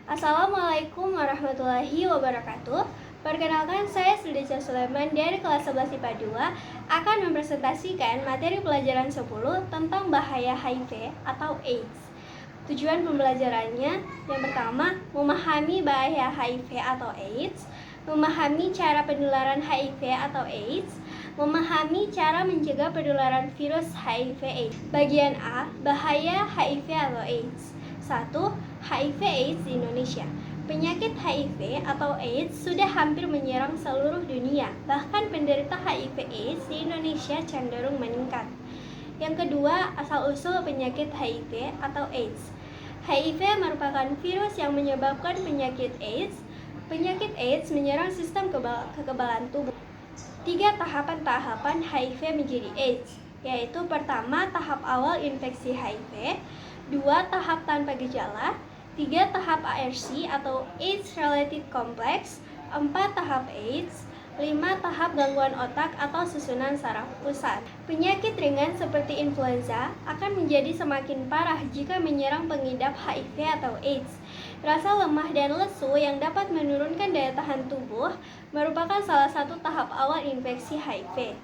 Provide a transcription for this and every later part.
Assalamualaikum warahmatullahi wabarakatuh. Perkenalkan, saya Sudeca Sulaiman dari kelas 11 IPA 2 akan mempresentasikan materi pelajaran 10 tentang bahaya HIV atau AIDS. Tujuan pembelajarannya yang pertama, memahami bahaya HIV atau AIDS, memahami cara penularan HIV atau AIDS, memahami cara mencegah penularan virus HIV/AIDS. Bagian A, bahaya HIV atau AIDS. 1. HIV/AIDS di Indonesia. Penyakit HIV atau AIDS sudah hampir menyerang seluruh dunia. Bahkan penderita HIV/AIDS di Indonesia cenderung meningkat. Yang kedua, asal-usul penyakit HIV atau AIDS. HIV merupakan virus yang menyebabkan penyakit AIDS. Penyakit AIDS menyerang sistem kekebalan tubuh. 3 tahapan-tahapan HIV menjadi AIDS, yaitu pertama, tahap awal infeksi HIV, 2 tahap tanpa gejala, 3 tahap ARC atau AIDS-related complex, 4 tahap AIDS, 5 tahap gangguan otak atau susunan saraf pusat. Penyakit ringan seperti influenza akan menjadi semakin parah jika menyerang pengidap HIV atau AIDS. Rasa lemah dan lesu yang dapat menurunkan daya tahan tubuh merupakan salah satu tahap awal infeksi HIV.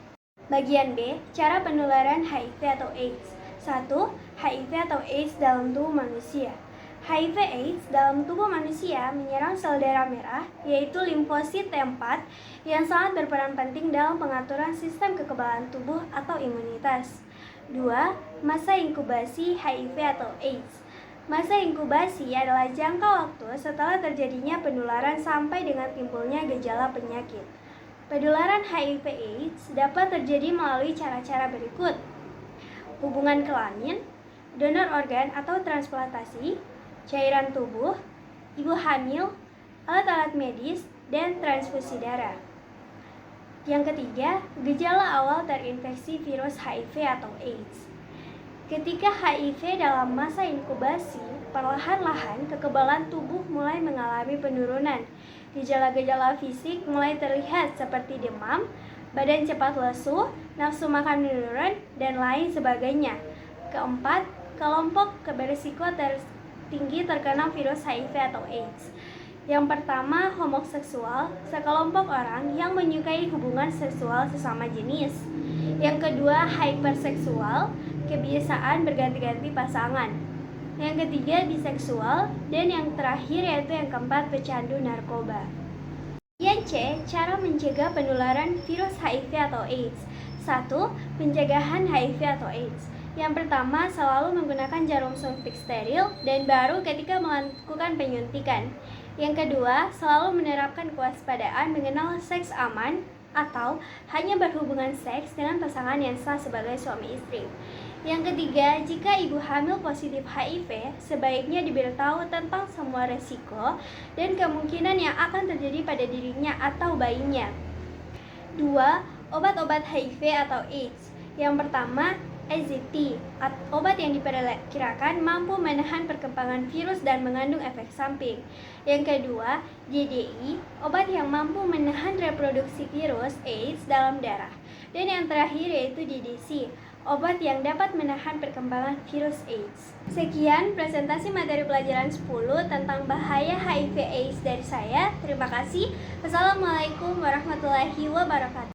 Bagian B, cara penularan HIV atau AIDS. 1. HIV atau AIDS dalam tubuh manusia. HIV/AIDS dalam tubuh manusia menyerang sel darah merah, yaitu limfosit T4, yang sangat berperan penting dalam pengaturan sistem kekebalan tubuh atau imunitas. 2. Masa inkubasi HIV atau AIDS. Masa inkubasi adalah jangka waktu setelah terjadinya penularan sampai dengan timbulnya gejala penyakit. Penularan HIV/AIDS dapat terjadi melalui cara-cara berikut: hubungan kelamin, donor organ atau transplantasi, cairan tubuh, ibu hamil, alat-alat medis, dan transfusi darah. Yang ketiga, gejala awal terinfeksi virus HIV atau AIDS. Ketika HIV dalam masa inkubasi, perlahan-lahan kekebalan tubuh mulai mengalami penurunan. Gejala-gejala fisik mulai terlihat seperti demam, badan cepat lesu, nafsu makan menurun, dan lain sebagainya. Keempat, kelompok berisiko tinggi terkena virus HIV atau AIDS. Yang pertama, homoseksual, sekelompok orang yang menyukai hubungan seksual sesama jenis. Yang kedua, hyperseksual, kebiasaan berganti-ganti pasangan. Yang ketiga, biseksual, dan yang terakhir yaitu yang keempat, pecandu narkoba. Bagian C, cara mencegah penularan virus HIV atau AIDS. 1. Pencegahan HIV atau AIDS. Yang pertama, selalu menggunakan jarum suntik steril dan baru ketika melakukan penyuntikan. Yang kedua, selalu menerapkan kewaspadaan mengenal seks aman atau hanya berhubungan seks dengan pasangan yang sah sebagai suami istri. Yang ketiga, jika ibu hamil positif HIV, sebaiknya diberitahu tentang semua resiko dan kemungkinan yang akan terjadi pada dirinya atau bayinya. 2. Obat-obat HIV atau AIDS. Yang pertama, AZT, obat yang diperkirakan mampu menahan perkembangan virus dan mengandung efek samping. Yang kedua, DDI, obat yang mampu menahan reproduksi virus AIDS dalam darah. Dan yang terakhir yaitu DDC, obat yang dapat menahan perkembangan virus AIDS. Sekian presentasi materi pelajaran 10 tentang bahaya HIV/AIDS dari saya. Terima kasih. Wassalamualaikum warahmatullahi wabarakatuh.